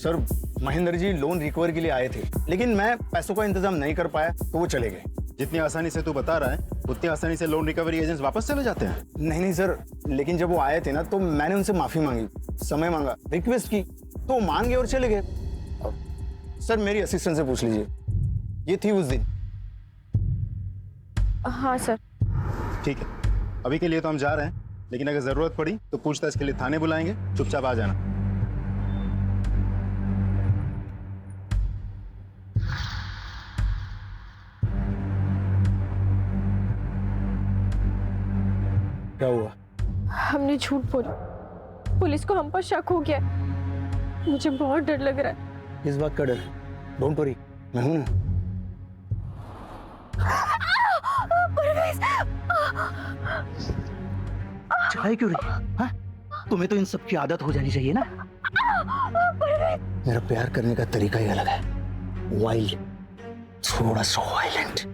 Sir Mahendra ji loan recover के लिए आए थे, लेकिन मैं पैसों का इंतजाम नहीं कर पाया तो वो चले गए। जितनी आसानी से तू बता रहा है उतनी आसानी से लोन रिकवरी एजेंट्स वापस चले जाते हैं? नहीं सर, लेकिन जब वो आए थे ना तो मैंने उनसे माफी मांगी, समय मांगा, रिक्वेस्ट की, तो वो मान गए और चले गए। सर मेरी असिस्टेंट से पूछ लीजिए, ये थी उस दिन। हाँ सर। ठीक है, अभी के लिए तो हम जा रहे हैं, लेकिन अगर जरूरत पड़ी तो पूछताछ के लिए थाने बुलाएंगे, चुपचाप आ जाना। क्या हुआ? हमने झूठ बोला, पुलिस को हम पर शक हो गया। मुझे बहुत डर लग रहा है। इस बात का डर? डोंट वरी, मैं हूं ना। चाहे क्यों रही? हाँ? तुम्हें तो इन सब की आदत हो जानी चाहिए ना। मेरा प्यार करने का तरीका ही अलग है, वाइल्ड, थोड़ा सा वायलेंट।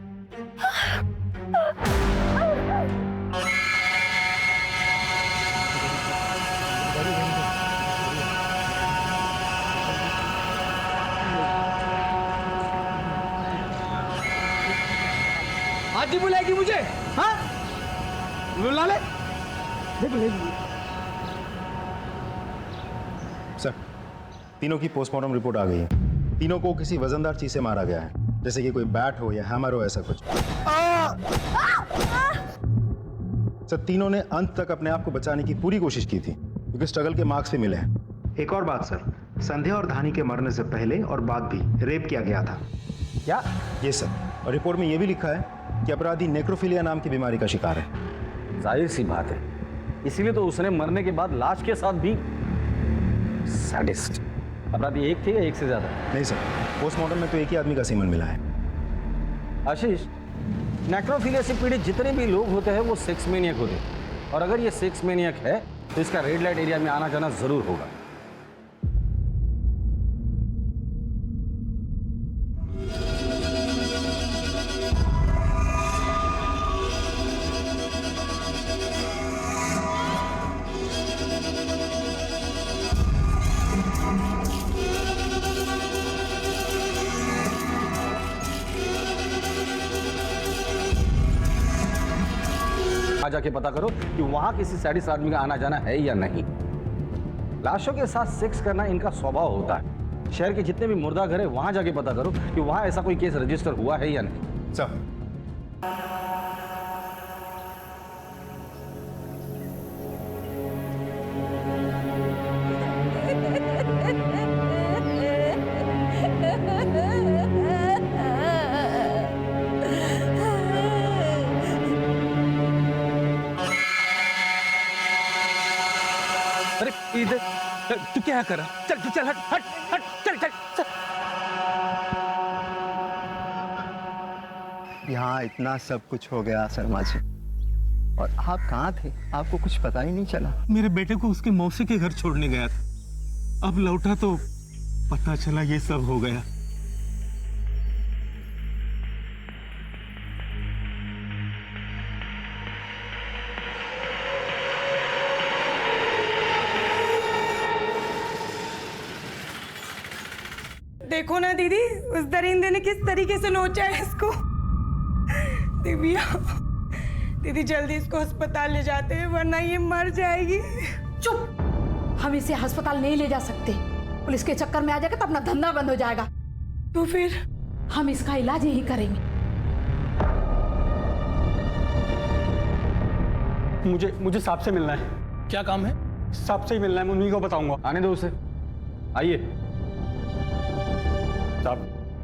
आज ही बुलाएगी मुझे? हाँ, बुला ले। सर, तीनों की पोस्टमार्टम रिपोर्ट आ गई है। तीनों को किसी वजनदार चीज से मारा गया है, जैसे कि कोई बैट हो या हैमर हो, ऐसा कुछ। सर, तीनों ने अंत तक अपने आप को बचाने की पूरी कोशिश की थी, क्योंकि स्ट्रगल के मार्क्स भी मिले हैं। एक और बात सर, संध्या और धानी के मरने से पहले और बाद भी रेप किया गया था। क्या? ये सर, और रिपोर्ट में यह भी लिखा है कि अपराधी नेक्रोफिलिया नाम की बीमारी का शिकार है। जाहिर सी बात है, इसीलिए तो उसने मरने के बाद लाश के साथ भी सैडिस्ट। अपराधी एक थे या एक से ज्यादा? नहीं सर, पोस्टमार्टम में तो एक ही आदमी का सीमन मिला है। आशीष, नेक्रोफिलिया से पीड़ित जितने भी लोग होते हैं वो सेक्स मैनियक होते हैं, और अगर ये सेक्स मैनियक है तो इसका रेड लाइट एरिया में आना जाना जरूर होगा। जाके पता करो कि वहां किसी सैडिस्ट आदमी का आना जाना है या नहीं। लाशों के साथ सेक्स करना इनका स्वभाव होता है। शहर के जितने भी मुर्दा घर है वहां जाके पता करो कि वहां ऐसा कोई केस रजिस्टर हुआ है या नहीं। सर, इधर तू क्या कर रहा? चल तू चल, हट हट हट, चल चल चल। यहाँ इतना सब कुछ हो गया शर्मा जी, और आप कहाँ थे? आपको कुछ पता ही नहीं चला। मेरे बेटे को उसके मौसी के घर छोड़ने गया था, अब लौटा तो पता चला ये सब हो गया। देखो ना दीदी, उस दरिंदे ने किस तरीके से नोचा है इसको। दिव्या, दीदी जल्दी इसको अस्पताल ले जाते हैं वरना ये मर जाएगी। चुप, हम इसे अस्पताल नहीं ले जा सकते। पुलिस के चक्कर में आ जाएगा तो अपना धंधा बंद हो जाएगा। तो फिर हम इसका इलाज यही करेंगे। मुझे साहब से मिलना है। क्या काम है? साहब से ही मिलना है, मैं उन्हीं को बताऊंगा। आने दो उसे, आइए।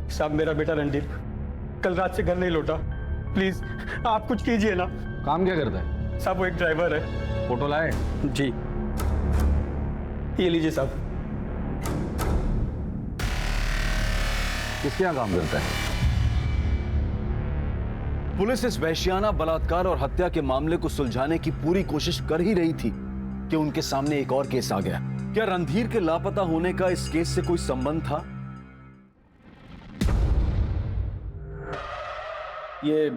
साहब, मेरा बेटा रणधीर कल रात से घर नहीं लौटा, प्लीज आप कुछ कीजिए ना। काम क्या करता है? साहब वो एक ड्राइवर है। फोटो लाए? जी, ये लीजिए साहब। किसके यहाँ काम करता है? पुलिस इस वैश्याना बलात्कार और हत्या के मामले को सुलझाने की पूरी कोशिश कर ही रही थी कि उनके सामने एक और केस आ गया। क्या रणधीर के लापता होने का इस केस से कोई संबंध था? ये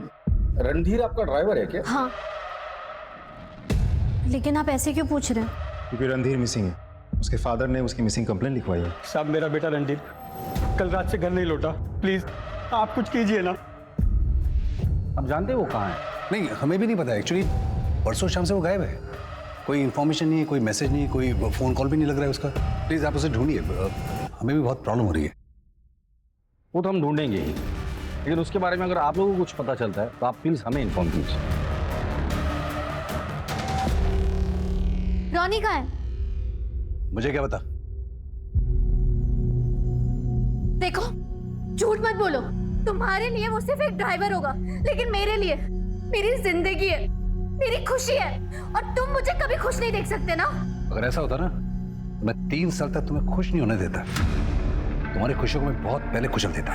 रणधीर आपका ड्राइवर है क्या? हाँ, लेकिन आप ऐसे क्यों पूछ रहे हैं? क्योंकि रणधीर मिसिंग है। उसके फादर ने उसकी मिसिंग कंप्लेंट लिखवाई है। साहब मेरा बेटा रणधीर कल रात से घर नहीं लौटा, प्लीज आप कुछ कीजिए ना। आप जानते हैं वो कहाँ है? नहीं, हमें भी नहीं पता एक्चुअली। परसों शाम से वो गायब है। कोई इन्फॉर्मेशन नहीं है, कोई मैसेज नहीं है, कोई फोन कॉल भी नहीं लग रहा है उसका। प्लीज आप उसे ढूंढिए, हमें भी बहुत प्रॉब्लम हो रही है। वो तो हम ढूंढेंगे ही, लेकिन उसके बारे में अगर आप लोगों को कुछ पता चलता है तो आप प्लीज हमें इन्फॉर्म कीजिए। रॉनी कहाँ है? मुझे क्या पता? देखो, झूठ मत बोलो। तुम्हारे लिए वो सिर्फ एक ड्राइवर होगा, लेकिन मेरे लिए मेरी जिंदगी है, मेरी खुशी है, और तुम मुझे कभी खुश नहीं देख सकते ना। अगर ऐसा होता ना तो मैं 3 साल तक तुम्हें खुश नहीं होने देता। तुम्हारी खुशियों को मैं बहुत पहले कुचल देता।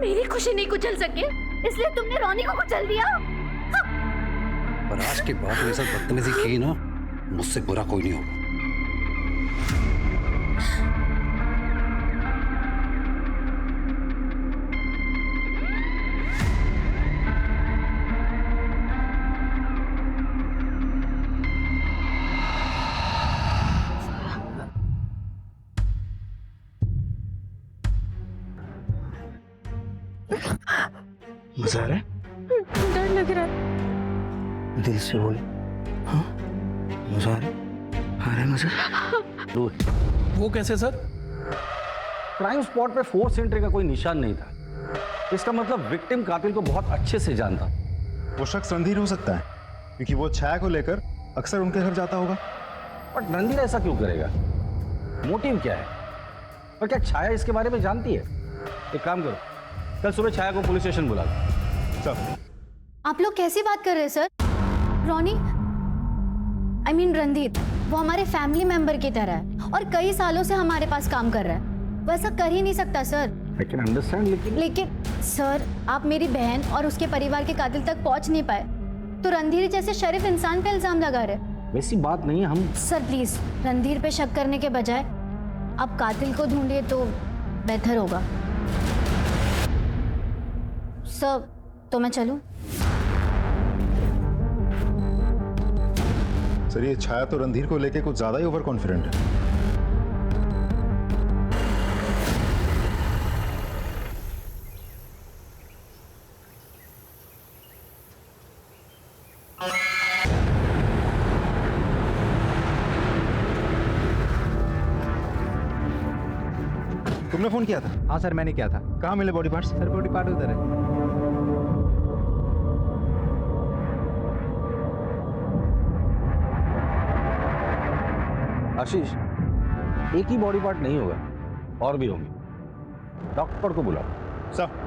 मेरी खुशी नहीं कुचल सके, इसलिए तुमने रॉनी को कुचल दिया। पर आज के बाद मेरे साथ बदतमीजी की ना, मुझसे बुरा कोई नहीं होगा। मजा आ रहा है? डर लग रहा है। दिल से बोल। हाँ, मजा आ रहा है मजा। वो कैसे सर? क्राइम स्पॉट पे फोर्स एंट्री का कोई निशान नहीं था। इसका मतलब विक्टिम कातिल को बहुत अच्छे से जानता। वो शख्स रणधीर हो सकता है, क्योंकि वो छाया को लेकर अक्सर उनके घर जाता होगा। बट रणधीर ऐसा क्यों करेगा? मोटिव क्या है? और क्या छाया इसके बारे में जानती है? एक काम करो, कल सुबह छाया को पुलिस स्टेशन बुला लो। आप लोग कैसी बात कर रहे हैं sir? Ronnie, I mean Randhir, वो हमारे फैमिली मेंबर की तरह है और कई सालों से हमारे पास काम कर रहा है। वो ऐसा कर ही नहीं सकता सर। I can understand, लेकिन सर, आप मेरी बहन और उसके परिवार के कातिल तक पहुंच नहीं पाए तो रणधीर जैसे शरीफ इंसान पे इल्जाम लगा रहे। वैसी बात नहीं है। हम सर प्लीज, रणधीर पे शक करने के बजाय आप कातिल को ढूंढिए तो बेहतर होगा। सर, तो मैं चलूं? सर, ये छाया तो रणधीर को लेके कुछ ज्यादा ही ओवर कॉन्फिडेंट है। तुमने फोन किया था? हाँ सर, मैंने किया था। कहाँ मिले body parts? Sir body part उधर है। आशीष, एक ही बॉडी पार्ट नहीं होगा, और भी होंगे। डॉक्टर को बुलाओ। सर,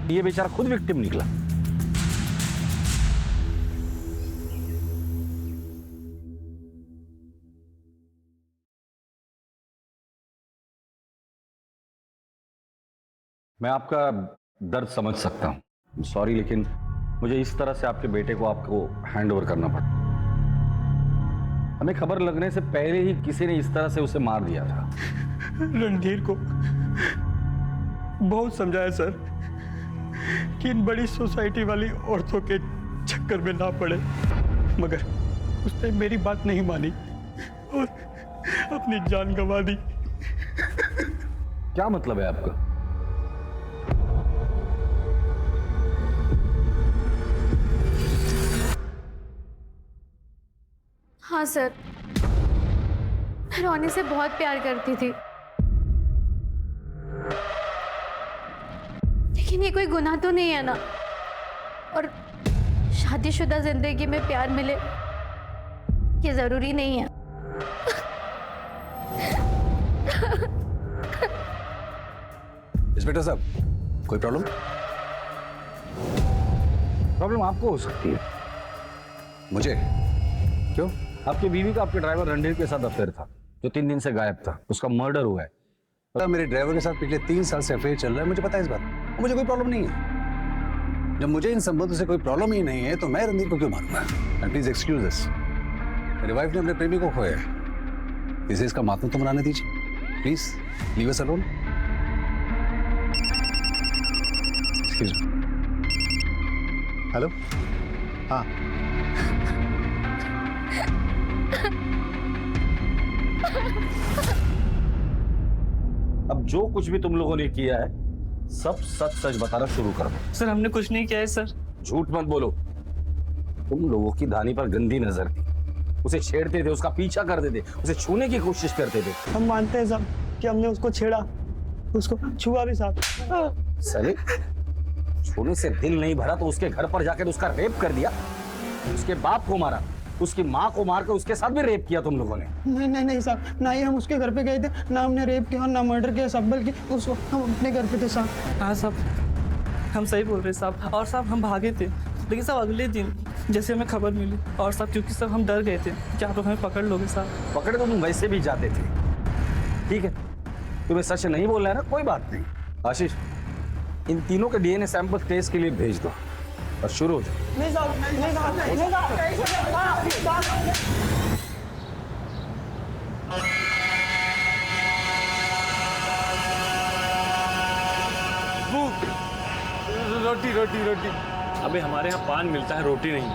ये बेचारा खुद विक्टिम निकला। मैं आपका दर्द समझ सकता हूं, सॉरी, लेकिन मुझे इस तरह से आपके बेटे को आपको हैंड ओवर करना पड़ा। हमें खबर लगने से पहले ही किसी ने इस तरह से उसे मार दिया था। रणधीर को बहुत समझाया सर कि इन बड़ी सोसाइटी वाली औरतों के चक्कर में ना पड़े, मगर उसने मेरी बात नहीं मानी और अपनी जान गंवा दी। क्या मतलब है आपका? हाँ सर, मैं रॉनी से बहुत प्यार करती थी, लेकिन ये कोई गुनाह तो नहीं है ना। और शादीशुदा जिंदगी में प्यार मिले ये जरूरी नहीं है। इंस्पेक्टर साहब, कोई प्रॉब्लम? प्रॉब्लम आपको हो सकती है। मुझे? क्यों? आपकी बीवी का आपके ड्राइवर रणधीर के साथ अफेयर था, जो 3 दिन से गायब था। उसका मर्डर हुआ है। मेरे ड्राइवर के साथ पिछले 3 साल से अफेयर चल रहा है, मुझे पता है इस बात। मुझे कोई प्रॉब्लम नहीं है। जब मुझे इन संबंधों से कोई प्रॉब्लम ही नहीं है तो मैं रणदीप को क्यों मारूंगा? एंड प्लीज एक्सक्यूज दिस, मेरी वाइफ ने अपने प्रेमी को खोया है, इसे इसका मातम तो मनाने दीजिए। Please leave us alone. Excuse me. Hello. हाँ, अब जो कुछ भी तुम लोगों ने किया है सब सच सच बताना शुरू कर दो। सर हमने कुछ नहीं किया है सर। झूठ मत बोलो। तुम लोगों की धानी पर गंदी नजर थी, उसे छेड़ते थे, उसका पीछा करते थे, उसे छूने की कोशिश करते थे। हम मानते हैं साहब कि हमने उसको छेड़ा, उसको छुआ भी साहब। सरे छूने से दिल नहीं भरा तो उसके घर पर जाकर उसका रेप कर दिया, उसके बाप को मारा, उसकी माँ को मारकर उसके साथ भी रेप किया तुम लोगों ने। नहीं नहीं नहीं साहब, ना ही हम उसके घर पे गए थे, ना हमने रेप किया, ना मर्डर किया साहब, बल्कि उस वक्त हम अपने घर पे थे साहब। हाँ साहब, हम सही बोल रहे साहब। और साहब हम भागे थे, लेकिन साहब अगले दिन जैसे हमें खबर मिली, और साहब क्योंकि साहब हम डर गए थे कि आप लोग हमें पकड़ लोगे साहब। पकड़े तो तुम वैसे भी जाते थे। ठीक है, तुम्हें सच नहीं बोलना है ना, कोई बात नहीं। आशीष, इन तीनों के डीएनए सैंपल टेस्ट के लिए भेज दो और शुरू हो जाओ। नहीं साहब, नहीं साहब, नहीं साहब। रोटी रोटी रोटी। अबे हमारे यहाँ पान मिलता है, रोटी नहीं।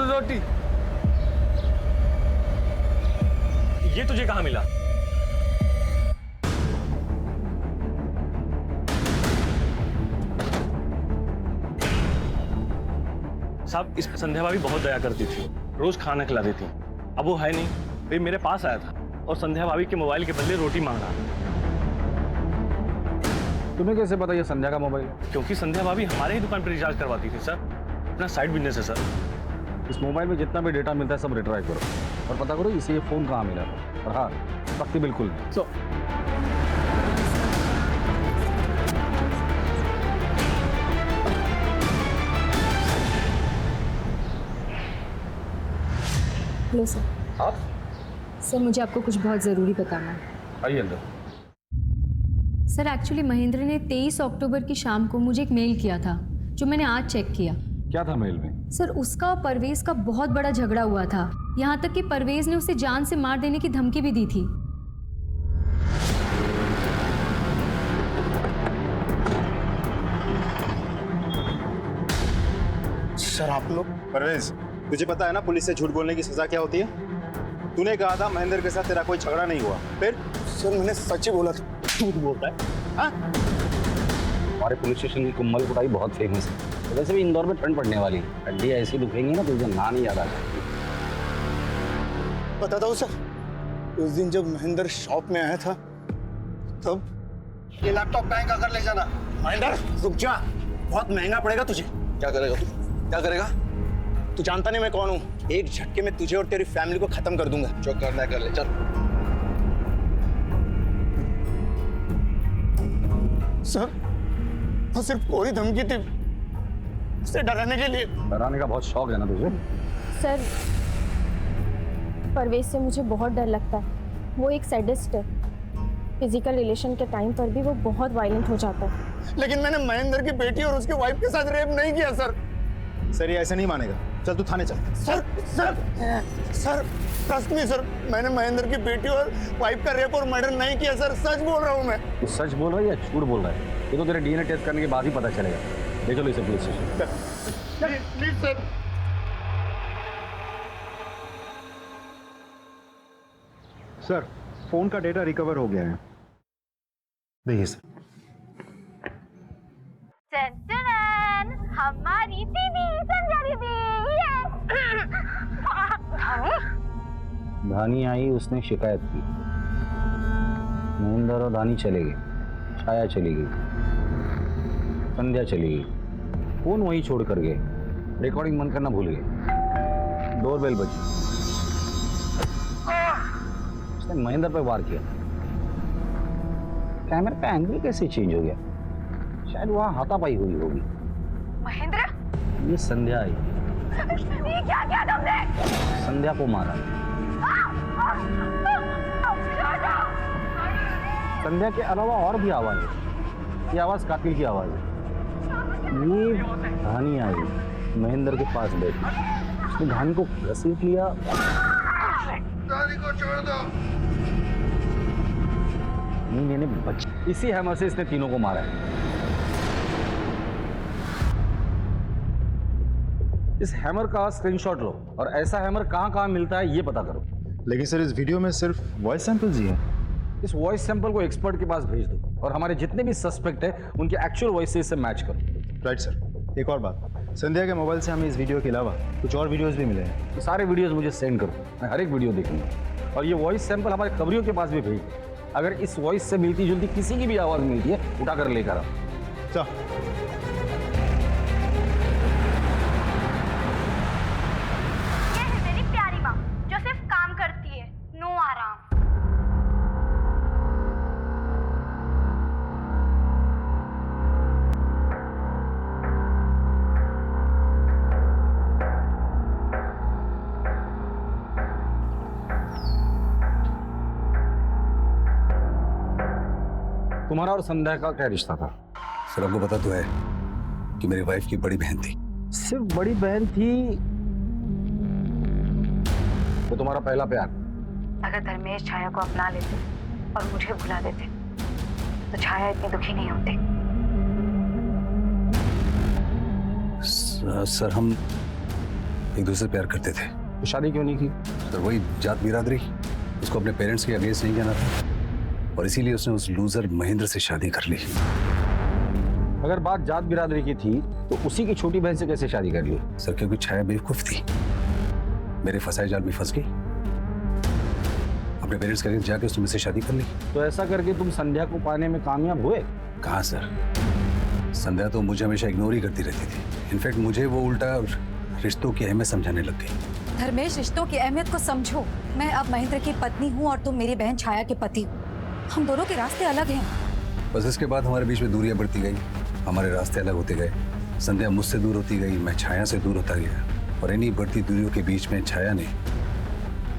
रोटी। ये तुझे कहाँ मिला? साहब इस संध्या भाभी बहुत दया करती थी, रोज खाना खिला देती। अब वो है नहीं, वे मेरे पास आया था और संध्या भाभी के मोबाइल के बदले रोटी मांग रहा। तुम्हें कैसे पता ये संध्या का मोबाइल है? क्योंकि संध्या भाभी हमारे ही दुकान पर रिचार्ज करवाती थी सर, अपना साइड बिजनेस है सर। इस मोबाइल में जितना भी डेटा मिलता है सब रिट्राई करो और पता करो इसे ये फोन कहाँ मिला। और हाँ, पक्की बिल्कुल नहीं। Hello sir. आप? सर मुझे आपको कुछ बहुत ज़रूरी बताना है। आइए अंदर। सर एक्चुअली महेंद्र ने 23 अक्टूबर की शाम को मुझे एक मेल किया था, जो मैंने आज चेक किया। क्या था मेल में? सर उसका और परवेज का बहुत बड़ा झगड़ा हुआ था, यहाँ तक कि परवेज ने उसे जान से मार देने की धमकी भी दी थी। सर आप लोग? परवेज, तुझे पता है ना पुलिस से झूठ बोलने की सजा क्या होती है? तूने कहा था महेंद्र के साथ तेरा कोई झगड़ा नहीं हुआ, फिर? सर मैंने सच ही बोला था। झूठ बोलता है? हाँ? हमारे पुलिस स्टेशन की कुम्मल कुटाई बहुत फेमस है। वैसे भी इंदौर में ठंड पड़ने वाली है, हड्डी ऐसी दुखेंगी ना तुझे ना नहीं याद आ जाएगी। बताता हूँ सर, उस दिन जब महेंद्र शॉप में आया था तब ये लैपटॉप बैंक अगर ले जाना। महेंद्र रुक जा, बहुत महंगा पड़ेगा तुझे। क्या करेगा तू? क्या करेगा? तू जानता नहीं मैं कौन हूँ। एक झटके में तुझे और तेरी फैमिली को खत्म कर दूंगा। जो करना है कर ले, चल। सर वो सिर्फ कोई धमकी थी, उसे डराने के लिए। डराने का बहुत शौक है ना तुझे? सर परवेज से मुझे बहुत डर लगता है, वो एक सैडिस्ट है। फिजिकल रिलेशन के टाइम पर भी वो बहुत वायलेंट हो जाता है। लेकिन मैंने महेंद्र की बेटी और उसके वाइफ के साथ रेप नहीं किया सर। सर ये ऐसे नहीं मानेगा, चल तू थाने चल। Sir sir sir trust me sir, मैंने महेंद्र की बेटी और वाइफ का रेप और मर्डर नहीं किया सर, सच बोल रहा हूँ मैं। तू सच बोल रहा है या झूठ बोल रहा है? ये तो तेरे डीएनए टेस्ट करने के बाद ही पता चलेगा। ले चलो इसे police station. Please sir. Sir phone का डेटा रिकवर हो गया है, देखिए सर। हमारी दीदी संध्या दीदी। धानी आई, उसने शिकायत की, महेंद्र और धानी चले गए, छाया चली गई, संध्या चली गई, फोन वहीं छोड़ कर गए, रिकॉर्डिंग बंद करना भूल गए, डोरबेल बजी, उसने महेंद्र पर वार किया। कैमरे का एंगल कैसे चेंज हो गया? शायद वहां हाथापाई हुई होगी। महेंद्र, ये संध्या आई, ये क्या किया तुमने? संध्या को मारा। संध्या के अलावा और भी आवाज है। ये आवाज कातिल की आवाज है। ये धानी आई महेंद्र के पास बैठी, उसने धानी को घसीट लिया। धानी को छोड़ दो। मैंने बच इसी हैमर से इसने तीनों को मारा है। इस हैमर का स्क्रीनशॉट लो और ऐसा हैमर कहाँ मिलता है ये पता करो। लेकिन सर इस वीडियो में सिर्फ वॉइस सैंपल्स ही हैं। इस वॉइस सैंपल को एक्सपर्ट के पास भेज दो और हमारे जितने भी सस्पेक्ट है उनके एक्चुअल वॉइस से इससे मैच करो। Right sir. एक और बात, संध्या के मोबाइल से हमें इस वीडियो के अलावा कुछ और वीडियोस भी मिले हैं। तो सारे वीडियोस मुझे सेंड करो, मैं हर एक वीडियो देखूंगा। और ये वॉइस सैंपल हमारे खबरियों के पास भी भेज दो। अगर इस वॉइस से मिलती जुलती किसी की भी आवाज मिलती है उठाकर लेकर आओ। चल। ये है मेरी प्यारी माँ जो सिर्फ काम करती है, नो आराम। तुम्हारा और संध्या का क्या रिश्ता था? सर आपको पता तो है कि मेरी वाइफ की बड़ी बहन थी। सिर्फ बड़ी बहन थी? वो तुम्हारा पहला प्यार? अगर धर्मेश छाया को अपना लेते और मुझे भुला देते तो छाया इतनी दुखी नहीं होती। सर हम एक दूसरे से प्यार करते थे। तो शादी क्यों नहीं की? सर वही जात बिरादरी, उसको अपने पेरेंट्स के अगेंस्ट नहीं कहना था और इसीलिए उसने उस लूजर महेंद्र से शादी कर ली। अगर बात जात बिरादरी की थी तो उसी की छोटी बहन से कैसे शादी कर ली? सर क्योंकि छाया बेवकूफ थी, मेरे फंसाए जाल में फंस गई, अपने पेरेंट्स के अगेंस्ट जाके उसने मुझसे शादी कर ली। तो ऐसा करके तुम संध्या को पाने में कामयाब हुए? कहाँ सर, संध्या तो मुझे हमेशा इग्नोर ही करती रहती थी। इनफैक्ट मुझे वो उल्टा रिश्तों की अहमियत समझाने लग गई। धर्मेश रिश्तों की अहमियत को समझो। मैं अब महेंद्र की पत्नी हूँ और तुम मेरी बहन छाया के पति हो। हम दोनों के रास्ते अलग हैं। बस इसके बाद हमारे बीच में दूरियां बढ़ती गई, हमारे रास्ते अलग होते गए। संध्या मुझसे दूर होती गई, मैं छाया से दूर होता गया और इन्हीं बढ़ती दूरियों के बीच में छाया ने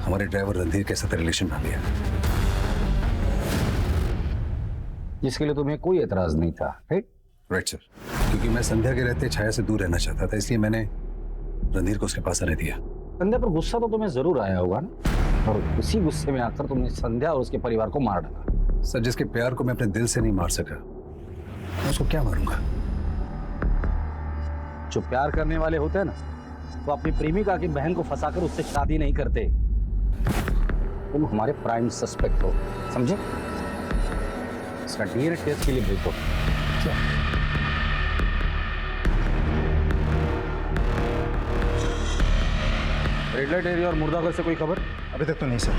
हमारे ड्राइवर रणधीर के साथ रिलेशन बना लिया, जिसके लिए तुम्हें कोई एतराज नहीं था। Right sir. क्योंकि मैं संध्या के रहते छाया से दूर रहना चाहता था, इसलिए मैंने रणधीर को उसके पास आने दिया। संध्या पर गुस्सा तो तुम्हें जरूर आया होगा ना, और उसी गुस्से में आकर तुमने संध्या और उसके परिवार को मार डाला। सर जिसके प्यार को मैं अपने दिल से नहीं मार सका, मैं उसको क्या मारूंगा? जो प्यार करने वाले होते हैं ना, वो अपनी प्रेमिका की बहन को फंसाकर उससे शादी नहीं करते। तुम हमारे प्राइम सस्पेक्ट हो, समझे? इसका डीएनए टेस्ट के लिए भेज दो। रेड लाइट एरिया और मुर्दाघर से कोई खबर? अभी तक तो नहीं सर।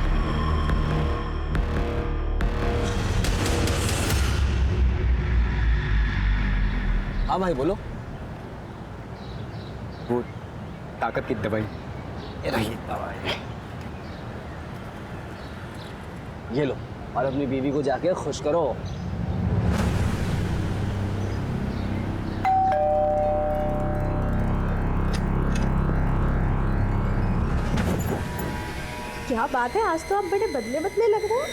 हाँ भाई बोलो। वो ताकत की दवाई, ये रही दवाई, ये लो और अपनी बीवी को जाके खुश करो। क्या बात है, आज तो आप बड़े बदले बदले लग रहे हैं।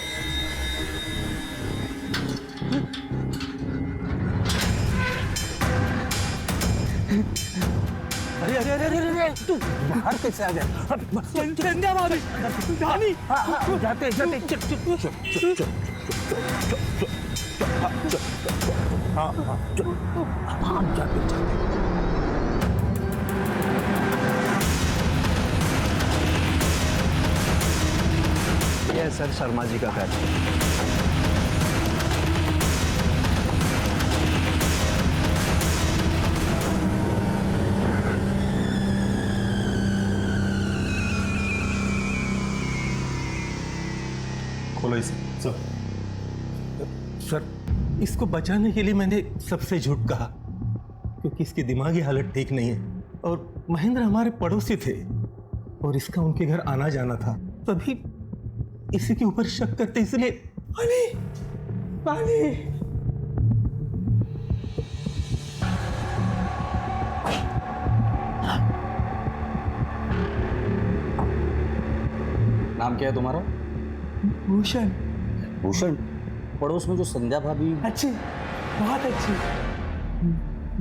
अरे अरे अरे अरे अरे तू बाहर कैसे आ गया? संध्या भाभी, धानी, जाते जाते चुप चुप चुप चुप चुप हाँ हाँ हाँ जाते जाते। ये सर शर्मा जी का घर। खोलो इसे। सर इसको बचाने के लिए मैंने सबसे झूठ कहा, क्योंकि इसकी दिमागी हालत ठीक नहीं है और महेंद्र हमारे पड़ोसी थे और इसका उनके घर आना जाना था, तभी इसी के ऊपर शक करते इसलिए। पानी पानी। नाम क्या है तुम्हारा? भूषण। भूषण? पड़ोस में जो संध्या भाभी। अच्छी, बहुत अच्छी,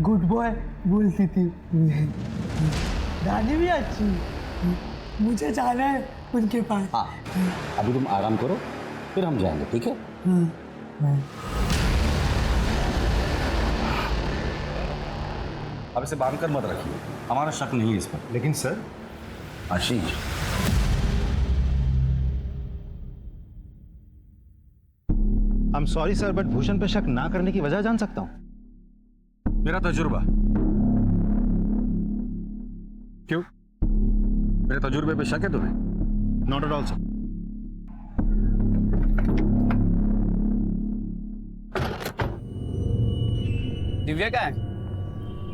गुड बॉय बोलती थी। रानी भी अच्छी, मुझे जाना है उनके पास। हाँ, अभी तुम आराम करो, फिर हम जाएंगे, ठीक है? अब इसे बांध कर मत रखिए, हमारा शक नहीं है इस पर। लेकिन sir, Ashish, I am sorry sir, but Bhushan पे शक ना करने की वजह जान सकता हूं? मेरा तजुर्बा। क्यों? मेरे तजुर्बे पे शक है तुम्हें? Not at all sir. Divya क्या है?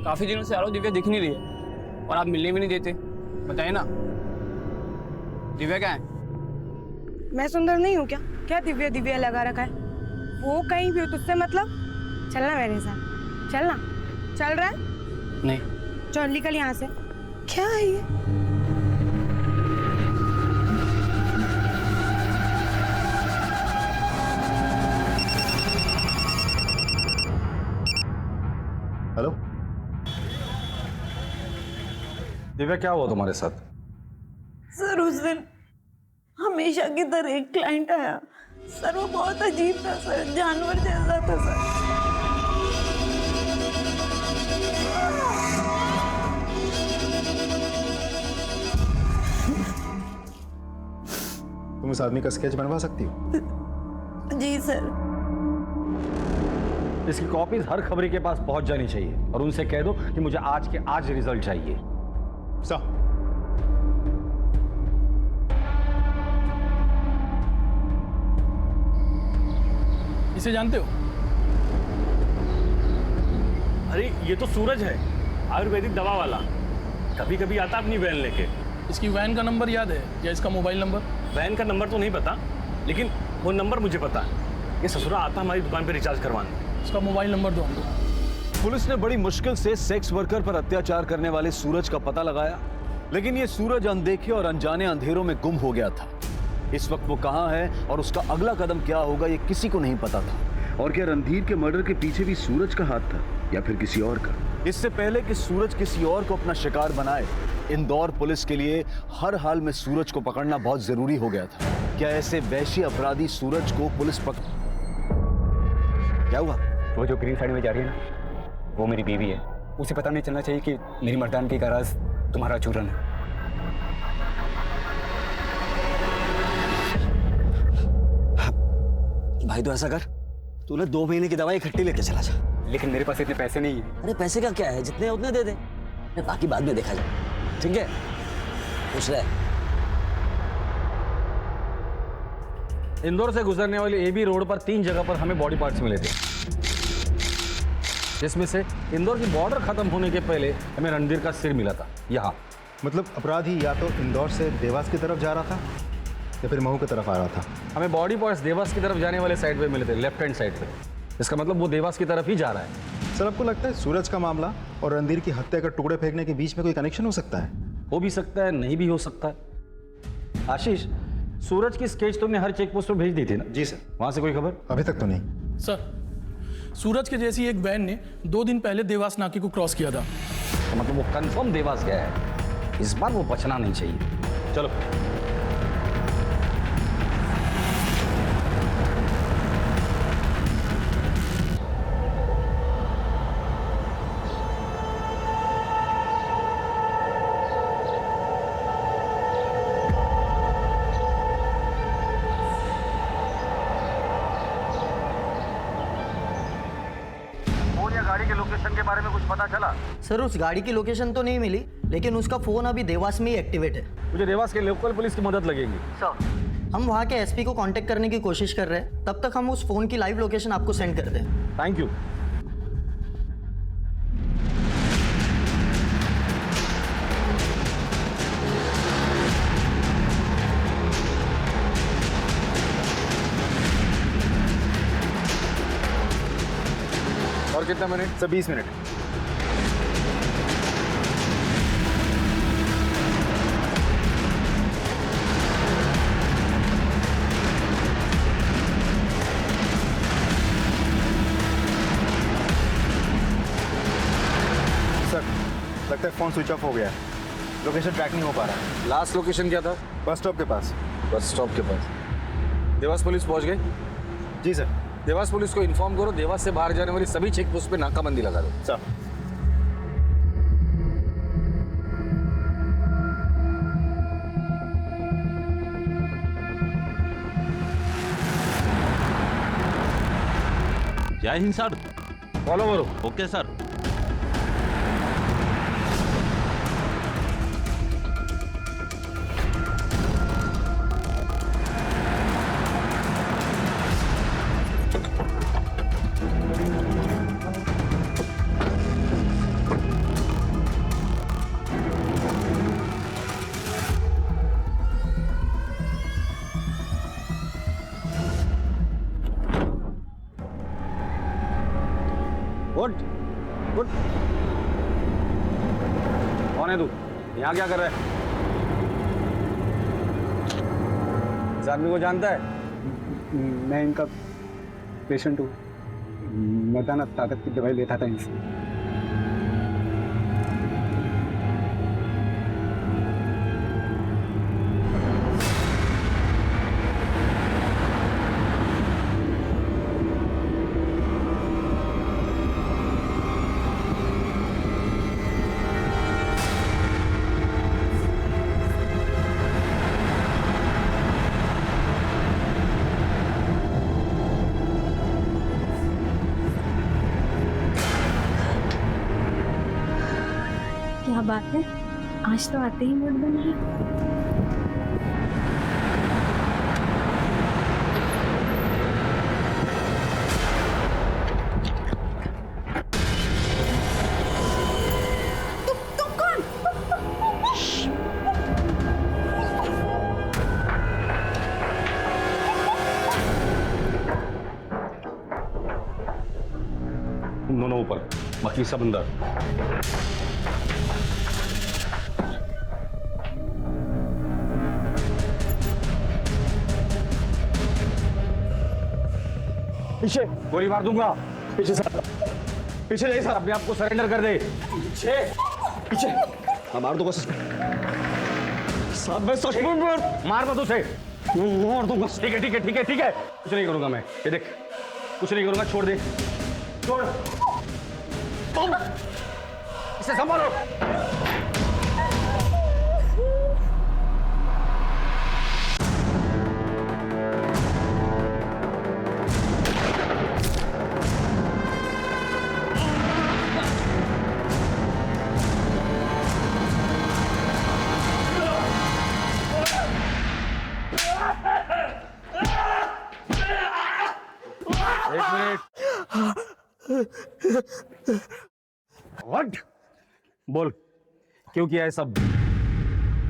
काफी दिनों से आ रहा हूं, दिव्या दिख नहीं रही है और आप मिलने भी नहीं देते। बताइए ना, दिव्या क्या है? मैं सुंदर नहीं हूँ क्या? क्या दिव्या दिव्या लगा रखा है? वो कहीं भी हो, तुझसे मतलब? चलना मेरे साथ, चलना। चल रहा है? नहीं। चल निकल यहाँ से। क्या है ये? हेलो दिव्या, क्या हुआ तुम्हारे साथ? सर उस दिन हमेशा की तरह एक क्लाइंट आया सर, वो बहुत अजीब था सर, जानवर जैसा था सर। तुम उस आदमी का स्केच बनवा सकती हो? जी सर। इसकी कॉपीज हर खबरी के पास पहुंच जानी चाहिए और उनसे कह दो कि मुझे आज के आज रिजल्ट चाहिए। इसे जानते हो? अरे ये तो सूरज है, आयुर्वेदिक दवा वाला। कभी कभी आता अपनी वैन लेके। इसकी वैन का नंबर याद है या इसका मोबाइल नंबर? वैन का नंबर तो नहीं पता, लेकिन वो नंबर मुझे पता है। ये ससुरा आता हमारी दुकान पे रिचार्ज करवाने। इसका मोबाइल नंबर दो हमको। पुलिस ने बड़ी मुश्किल से सेक्स वर्कर पर अत्याचार करने वाले सूरज का पता लगाया, लेकिन ये सूरज अनदेखे और अनजाने अंधेरों में गुम हो गया था। इस वक्त वो कहां है और उसका अगला कदम क्या होगा, ये किसी को नहीं पता था। और क्या रणधीर के मर्डर के पीछे भी सूरज का हाथ था या फिर किसी और का? इससे पहले कि सूरज किसी और को अपना शिकार बनाए, इंदौर पुलिस के लिए हर हाल में सूरज को पकड़ना बहुत जरूरी हो गया था। क्या ऐसे वैश्य अपराधी सूरज को पुलिस क्या हुआ? वो जो ग्रीन साड़ी में जा रही है ना, वो मेरी बीवी है। उसे पता नहीं चलना चाहिए कि मेरी मर्दानगी का राज तुम्हारा चूरन है। भाई तो ऐसा कर, तूने 2 महीने की दवाई इकट्ठी लेके चला जा। लेकिन मेरे पास इतने पैसे नहीं है। अरे पैसे का क्या है, जितने उतने दे दे, बाकी बाद में देखा जाए, ठीक है? खुश रहे। इंदौर से गुजरने वाली एबी रोड पर 3 जगह पर हमें बॉडी पार्ट्स मिले थे, जिसमें से इंदौर की बॉर्डर खत्म होने के पहले हमें रणधीर का सिर मिला था यहाँ। मतलब अपराधी या तो इंदौर से देवास की तरफ जा रहा था या फिर महू की तरफ आ रहा था। हमें बॉडी पार्ट्स देवास की तरफ जाने वाले साइड पे मिले थे, लेफ्ट हैंड साइड पे। इसका मतलब वो देवास की तरफ ही जा रहा है। सर, आपको लगता है सूरज का मामला और रणधीर की हत्या कर टुकड़े फेंकने के बीच में कोई कनेक्शन हो सकता है? हो भी सकता है, नहीं भी हो सकता है। आशीष, सूरज की स्केच तुमने हर चेक पोस्ट पर भेज दी थी ना? जी सर। वहां से कोई खबर? अभी तक तो नहीं सर। सूरज के जैसी एक वैन ने 2 दिन पहले देवास नाके को क्रॉस किया था। तो मतलब वो कंफर्म देवास गया है। इस बार वो बचना नहीं चाहिए। चलो। गाड़ी के लोकेशन के बारे में कुछ पता चला? सर उस गाड़ी की लोकेशन तो नहीं मिली, लेकिन उसका फोन अभी देवास में ही एक्टिवेट है। मुझे देवास के लोकल पुलिस की मदद लगेगी। सर, हम वहाँ के एसपी को कांटेक्ट करने की कोशिश कर रहे हैं, तब तक हम उस फोन की लाइव लोकेशन आपको सेंड कर दें। Thank you. और कितना मिनट? Sir 20 minute. लगता है फोन स्विच ऑफ हो गया है। लोकेशन ट्रैक नहीं हो पा रहा है। लास्ट लोकेशन क्या था? बस स्टॉप के पास। बस स्टॉप के पास। देवास पुलिस पहुंच गई? जी सर। देवास पुलिस को इन्फॉर्म करो, देवास से बाहर जाने वाली सभी चेक पोस्ट पे नाकाबंदी लगा दो। सर। जय हिंद सर। फॉलो करो। Okay sir. Good good. कौन है तू? यहाँ क्या कर रहा है? इस आदमी को जानता है? मैं इनका पेशेंट हूँ। मर्दाना ताकत की दवाई लेता था इनसे। क्या बात है, आज तो आते ही मूड बन गया। तुम दोनों ऊपर, बाकी सब अंदर। पीछे गोली मार दूंगा। पीछे सर, पीछे नहीं सर, अपने आप को सरेंडर कर दे। पीछे पीछे। हाँ मार दूंगा सर। मैं सच में मार मत उसे, मार दूंगा। ठीक है ठीक है ठीक है ठीक है, कुछ नहीं करूंगा मैं। ये देख, कुछ नहीं करूंगा, छोड़ दे, छोड़। तुम इसे संभालो। व्हाट? बोल, क्यों किया है सब?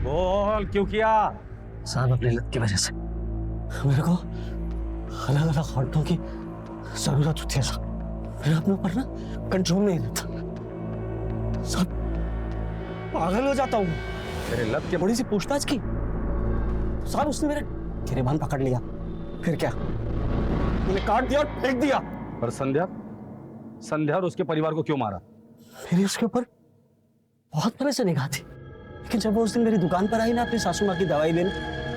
बोल, क्यों किया? साहब अपने लत की वजह से मेरे को अलग अलग औरतों की जरूरत होती है साहब। मेरे अपने ऊपर ना कंट्रोल नहीं रहता साहब, पागल हो जाता हूँ। तेरे लत के बड़ी सी पूछताछ की साहब, उसने मेरे गिरेबान पकड़ लिया। फिर क्या, मैंने काट दिया और फेंक दिया। पर संध्या, संध्या और उसके परिवार को क्यों मारा? मेरी उसके ऊपर बहुत पहले से निगाह थी, लेकिन जब वो उस दिन मेरी दुकान पर आई ना अपनी सासू माँ की दवाई लेने,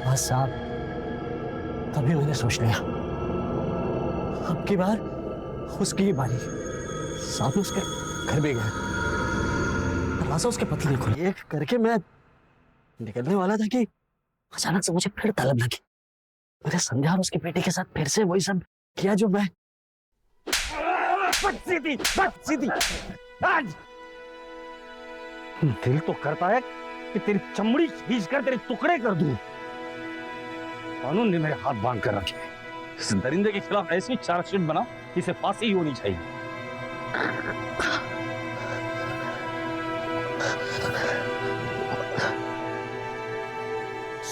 बस साहब तभी मैंने सोच लिया अब की बार उसकी ही बारी। साहब उसके घर में गए, दरवाजा उसके पति ने खोला। एक करके मैं निकलने वाला था कि अचानक से मुझे फिर तलब लगी। मेरे संध्या और उसके बेटे के साथ फिर से वही सब किया जो मैं। सीधी आज दिल तो करता है कि तेरी चमड़ी खींच कर तेरे टुकड़े कर दूं। कानून ने मेरे हाथ बांध कर रखे। इस दरिंदे के खिलाफ ऐसी चार्जशीट बना कि इसे फांसी ही होनी चाहिए।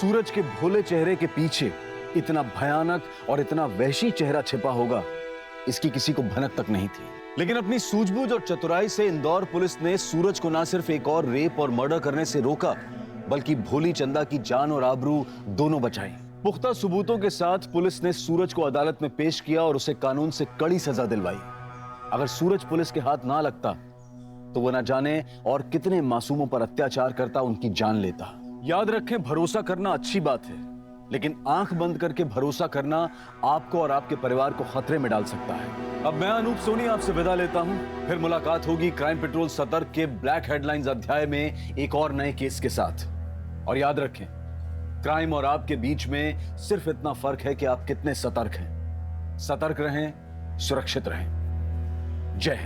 सूरज के भोले चेहरे के पीछे इतना भयानक और इतना वहशी चेहरा छिपा होगा, इसकी किसी को भनक तक नहीं थी। लेकिन अपनी सूझबूझ और चतुराई से इंदौर पुलिस ने सूरज को ना सिर्फ एक और रेप और मर्डर करने से रोका, बल्कि भोली चंदा की जान और आबरू दोनों बचाई। पुख्ता सबूतों के साथ पुलिस ने सूरज को अदालत में पेश किया और उसे कानून से कड़ी सजा दिलवाई। अगर सूरज पुलिस के हाथ ना लगता तो वो ना जाने और कितने मासूमों पर अत्याचार करता, उनकी जान लेता। याद रखें, भरोसा करना अच्छी बात है, लेकिन आंख बंद करके भरोसा करना आपको और आपके परिवार को खतरे में डाल सकता है। अब मैं अनूप सोनी आपसे विदा लेता हूं। फिर मुलाकात होगी क्राइम पेट्रोल सतर्क के ब्लैक हेडलाइंस अध्याय में एक और नए केस के साथ। और याद रखें, क्राइम और आपके बीच में सिर्फ इतना फर्क है कि आप कितने सतर्क हैं। सतर्क रहें, सुरक्षित रहें। जय हिंद।